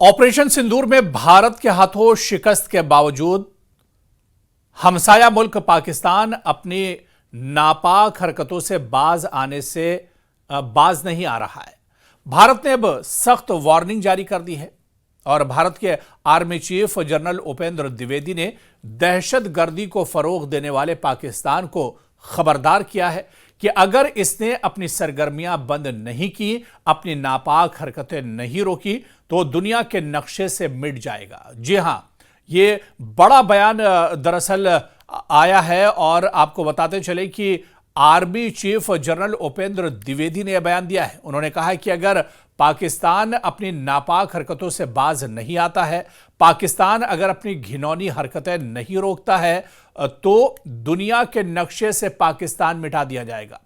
Operation सिंदूर में भारत के हाथों शिकस्त के बावजूद हमसाया मुल्क पाकिस्तान अपनी नापाक हरकतों से बाज नहीं आ रहा है। भारत ने अब सख्त वार्निंग जारी कर दी है और भारत के army chief general Upendra Dwivedi ने दहशतगर्दी को फरोग देने वाले पाकिस्तान को खबरदार किया है कि अगर इसने अपनी सरगर्मियां बंद नहीं की, अपनी नापाक हरकतें नहीं रोकी तो दुनिया के नक्शे से मिट जाएगा। जी हां, ये बड़ा बयान दरअसल आया है और आपको बताते चले कि army chief general Upendra Dwivedi ने यह बयान दिया है। उन्होंने कहा है कि अगर पाकिस्तान अपनी नापाक हरकतों से बाज नहीं आता है, पाकिस्तान अगर अपनी घिनौनी हरकतें नहीं रोकता है तो दुनिया के नक्शे से पाकिस्तान मिटा दिया जाएगा।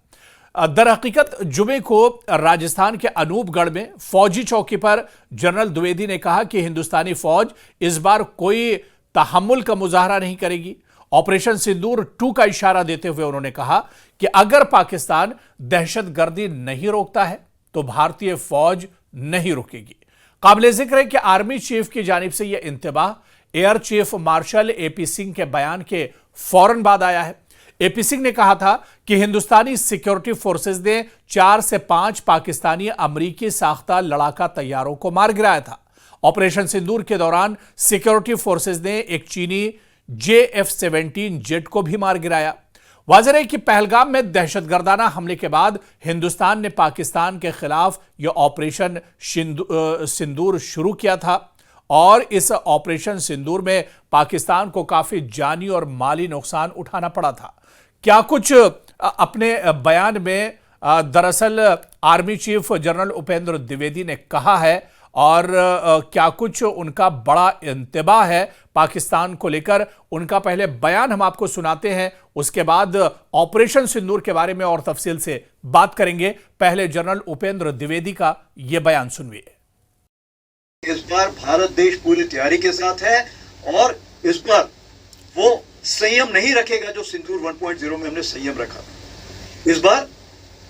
दर हकीकत जुमे को राजस्थान के अनूपगढ़ में फौजी चौकी पर जनरल द्विवेदी ने कहा कि हिंदुस्तानी फौज इस बार कोई तहम्मुल का मुजाहरा नहीं करेगी। ऑपरेशन सिंदूर 2 का इशारा देते हुए उन्होंने कहा कि अगर पाकिस्तान दहशतगर्दी नहीं रोकता है तो भारतीय फौज नहीं रुकेगी। काबिले जिक्र है कि आर्मी चीफ की जानिब से यह इंतबाह air chief marshal AP Singh के बयान के फौरन बाद आया है। एपी सिंह ने कहा था कि हिंदुस्तानी सिक्योरिटी फोर्सेज ने 4 से 5 पाकिस्तानी अमरीकी साख्ता लड़ाका तैयारों को मार गिराया था। ऑपरेशन सिंदूर के दौरान सिक्योरिटी फोर्सेज ने एक चीनी JF-17 जेट को भी मार गिराया। वाज़ेह है कि पहलगाम में दहशतगर्दाना हमले के बाद हिंदुस्तान ने पाकिस्तान के खिलाफ यह ऑपरेशन सिंदूर शुरू किया था और इस ऑपरेशन सिंदूर में पाकिस्तान को काफी जानी और माली नुकसान उठाना पड़ा था। क्या कुछ अपने बयान में दरअसल army chief general Upendra Dwivedi ने कहा है और क्या कुछ उनका बड़ा इंतबाह है पाकिस्तान को लेकर, उनका पहले बयान हम आपको सुनाते हैं, उसके बाद ऑपरेशन सिंदूर के बारे में और तफसील से बात करेंगे। पहले जनरल उपेंद्र द्विवेदी का यह बयान सुनिए। इस बार भारत देश पूरी तैयारी के साथ है और इस बार वो संयम नहीं रखेगा जो सिंदूर 1.0 में हमने संयम रखा। इस बार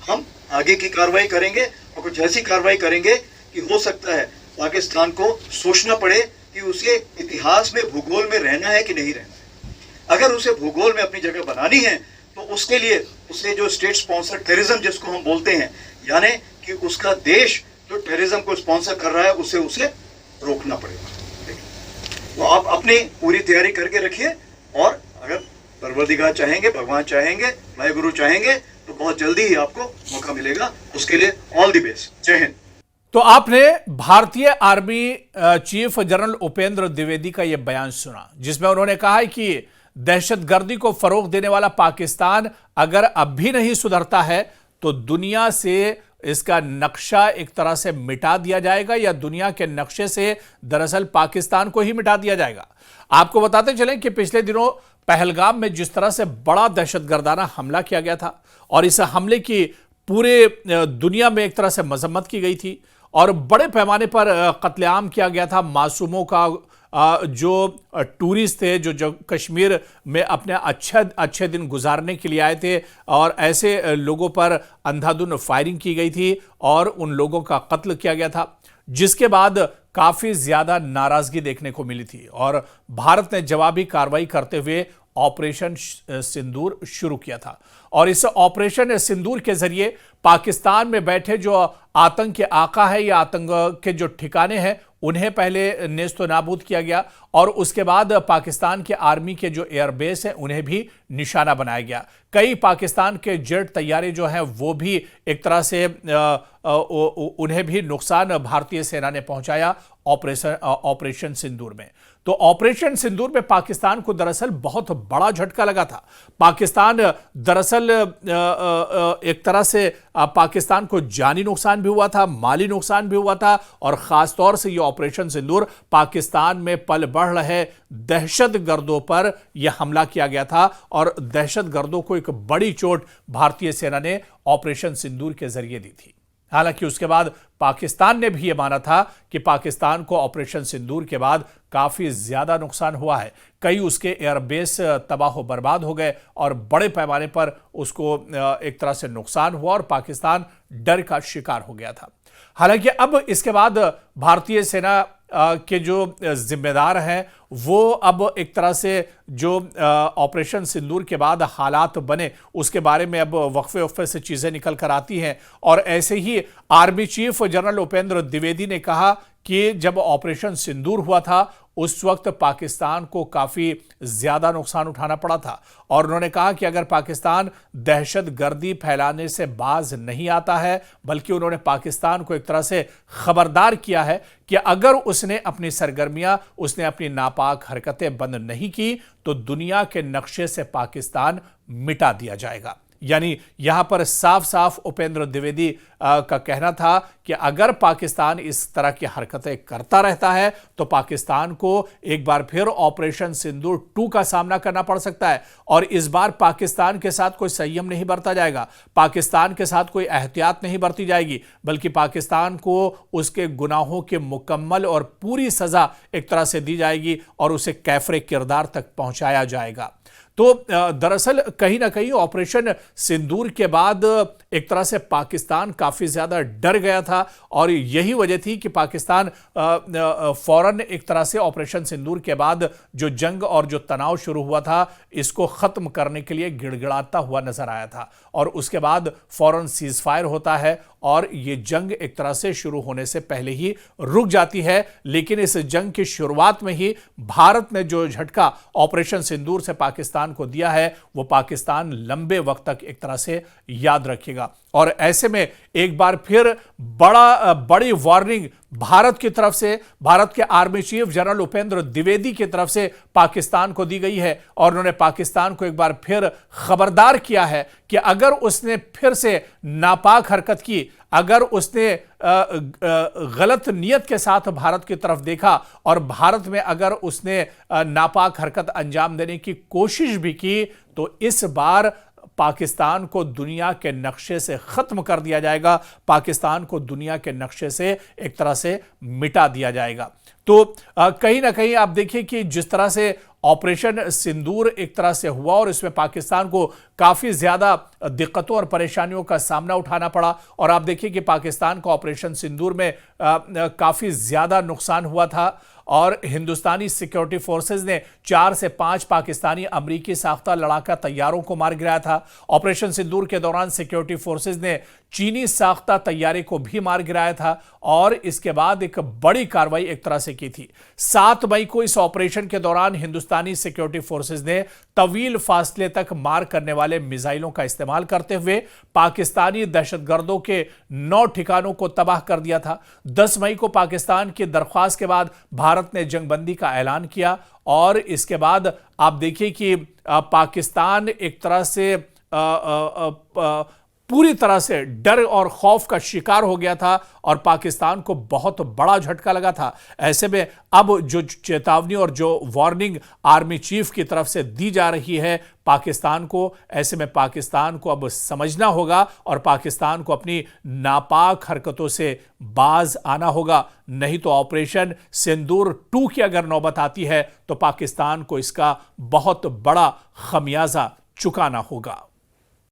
हम आगे की कार्रवाई करेंगे और कुछ ऐसी कार्रवाई करेंगे कि हो सकता है पाकिस्तान को सोचना पड़े कि उसे इतिहास में भूगोल में रहना है कि नहीं रहना है। अगर उसे भूगोल में अपनी जगह बनानी है तो उसके लिए उसे जो स्टेट स्पॉन्सर टेररिज्म जिसको हम बोलते हैं, यानी कि उसका देश जो टेररिज्म को स्पॉन्सर कर रहा है उसे रोकना पड़ेगा। तो आप अपनी पूरी तैयारी करके रखिए और अगर परवरदिगार चाहेंगे, भगवान चाहेंगे, वाहेगुरु चाहेंगे तो बहुत जल्दी ही आपको मौका मिलेगा। उसके लिए ऑल द बेस्ट। जय हिंद। तो आपने भारतीय army chief general Upendra Dwivedi का यह बयान सुना जिसमें उन्होंने कहा है कि दहशतगर्दी को फरोग देने वाला पाकिस्तान अगर अब भी नहीं सुधरता है तो दुनिया से इसका नक्शा एक तरह से मिटा दिया जाएगा या दुनिया के नक्शे से दरअसल पाकिस्तान को ही मिटा दिया जाएगा। आपको बताते चलें कि पिछले दिनों पहलगाम में जिस तरह से बड़ा दहशतगर्दाना हमला किया गया था और इस हमले की पूरे दुनिया में एक तरह से मजम्मत की गई थी और बड़े पैमाने पर कत्लेआम किया गया था मासूमों का। जो टूरिस्ट थे जो कश्मीर में अपने अच्छे दिन गुजारने के लिए आए थे और ऐसे लोगों पर अंधाधुंध फायरिंग की गई थी और उन लोगों का कत्ल किया गया था, जिसके बाद काफी ज्यादा नाराजगी देखने को मिली थी और भारत ने जवाबी कार्रवाई करते हुए ऑपरेशन सिंदूर शुरू किया था। और इस ऑपरेशन सिंदूर के जरिए पाकिस्तान में बैठे जो आतंक के आका है या आतंक के जो ठिकाने हैं उन्हें पहले नेस्तो नाबूद किया गया और उसके बाद पाकिस्तान के आर्मी के जो एयरबेस हैं उन्हें भी निशाना बनाया गया। कई पाकिस्तान के जेट तैयारे जो हैं वो भी एक तरह से उन्हें भी नुकसान भारतीय सेना ने पहुंचाया ऑपरेशन सिंदूर में। तो ऑपरेशन सिंदूर में पाकिस्तान को दरअसल बहुत बड़ा झटका लगा था। पाकिस्तान दरअसल एक तरह से पाकिस्तान को जानी नुकसान भी हुआ था, माली नुकसान भी हुआ था और खासतौर से यह ऑपरेशन सिंदूर पाकिस्तान में पल बढ़ रहे दहशतगर्दों पर यह हमला किया गया था और दहशतगर्दों को एक बड़ी चोट भारतीय सेना ने ऑपरेशन सिंदूर के जरिए दी थी। हालांकि उसके बाद पाकिस्तान ने भी यह माना था कि पाकिस्तान को ऑपरेशन सिंदूर के बाद काफी ज्यादा नुकसान हुआ है। कई उसके एयरबेस तबाह बर्बाद हो गए और बड़े पैमाने पर उसको एक तरह से नुकसान हुआ और पाकिस्तान डर का शिकार हो गया था। हालांकि अब इसके बाद भारतीय सेना के जो जिम्मेदार हैं वो अब एक तरह से जो ऑपरेशन सिंदूर के बाद हालात बने उसके बारे में अब वक्फे वक्फे से चीज़ें निकल कर आती हैं। और ऐसे ही army chief general Upendra Dwivedi ने कहा कि जब ऑपरेशन सिंदूर हुआ था उस वक्त पाकिस्तान को काफ़ी ज़्यादा नुकसान उठाना पड़ा था, और उन्होंने कहा कि अगर पाकिस्तान दहशतगर्दी फैलाने से बाज नहीं आता है, बल्कि उन्होंने पाकिस्तान को एक तरह से खबरदार किया है कि अगर उसने अपनी सरगर्मियां, उसने अपनी नापाक हरकतें बंद नहीं की तो दुनिया के नक्शे से पाकिस्तान मिटा दिया जाएगा। यानी यहां पर साफ साफ उपेंद्र द्विवेदी का कहना था कि अगर पाकिस्तान इस तरह की हरकतें करता रहता है तो पाकिस्तान को एक बार फिर ऑपरेशन सिंदूर 2 का सामना करना पड़ सकता है। और इस बार पाकिस्तान के साथ कोई संयम नहीं बरता जाएगा, पाकिस्तान के साथ कोई एहतियात नहीं बरती जाएगी, बल्कि पाकिस्तान को उसके गुनाहों की मुकम्मल और पूरी सजा एक तरह से दी जाएगी और उसे कैफरे किरदार तक पहुंचाया जाएगा। तो दरअसल कहीं ना कहीं ऑपरेशन सिंदूर के बाद एक तरह से पाकिस्तान काफ़ी ज़्यादा डर गया था, और यही वजह थी कि पाकिस्तान फौरन एक तरह से ऑपरेशन सिंदूर के बाद जो जंग और जो तनाव शुरू हुआ था इसको ख़त्म करने के लिए गिड़गिड़ाता हुआ नजर आया था, और उसके बाद फौरन सीज फायर होता है और ये जंग एक तरह से शुरू होने से पहले ही रुक जाती है। लेकिन इस जंग की शुरुआत में ही भारत ने जो झटका ऑपरेशन सिंदूर से पाकिस्तान को दिया है वो पाकिस्तान लंबे वक्त तक एक तरह से याद रखेगा। और ऐसे में एक बार फिर बड़ी वार्निंग भारत की तरफ से, भारत के army chief general Upendra Dwivedi की तरफ से पाकिस्तान को दी गई है, और उन्होंने पाकिस्तान को एक बार फिर खबरदार किया है कि अगर उसने फिर से नापाक हरकत की, अगर उसने गलत नियत के साथ भारत की तरफ देखा और भारत में अगर उसने नापाक हरकत अंजाम देने की कोशिश भी की, तो इस बार पाकिस्तान को दुनिया के नक्शे से खत्म कर दिया जाएगा, पाकिस्तान को दुनिया के नक्शे से एक तरह से मिटा दिया जाएगा। तो कहीं ना कहीं आप देखिए कि जिस तरह से ऑपरेशन सिंदूर एक तरह से हुआ और इसमें पाकिस्तान को काफ़ी ज़्यादा दिक्कतों और परेशानियों का सामना उठाना पड़ा, और आप देखिए कि पाकिस्तान को ऑपरेशन सिंदूर में काफ़ी ज़्यादा नुकसान हुआ था, और हिंदुस्तानी सिक्योरिटी फोर्सेज ने 4 से 5 पाकिस्तानी अमरीकी साख्ता लड़ाका तैयारों को मार गिराया था। ऑपरेशन सिंदूर के दौरान सिक्योरिटी फोर्सेज ने चीनी साख्ता तैयारे को भी मार गिराया था, और इसके बाद एक बड़ी कार्रवाई एक तरह से की थी। 7 मई को इस ऑपरेशन के दौरान हिंदुस्तानी सिक्योरिटी फोर्सेज ने तवील फासले तक मार करने वाले मिसाइलों का इस्तेमाल करते हुए पाकिस्तानी दहशतगर्दों के 9 ठिकानों को तबाह कर दिया था। 10 मई को पाकिस्तान की दरख्वास्त के बाद भारत ने जंगबंदी का ऐलान किया, और इसके बाद आप देखिए कि पाकिस्तान एक तरह से पूरी तरह से डर और खौफ का शिकार हो गया था, और पाकिस्तान को बहुत बड़ा झटका लगा था। ऐसे में अब जो चेतावनी और जो वार्निंग आर्मी चीफ की तरफ से दी जा रही है पाकिस्तान को, ऐसे में पाकिस्तान को अब समझना होगा और पाकिस्तान को अपनी नापाक हरकतों से बाज आना होगा, नहीं तो ऑपरेशन सिंदूर 2 की अगर नौबत आती है तो पाकिस्तान को इसका बहुत बड़ा खमियाजा चुकाना होगा।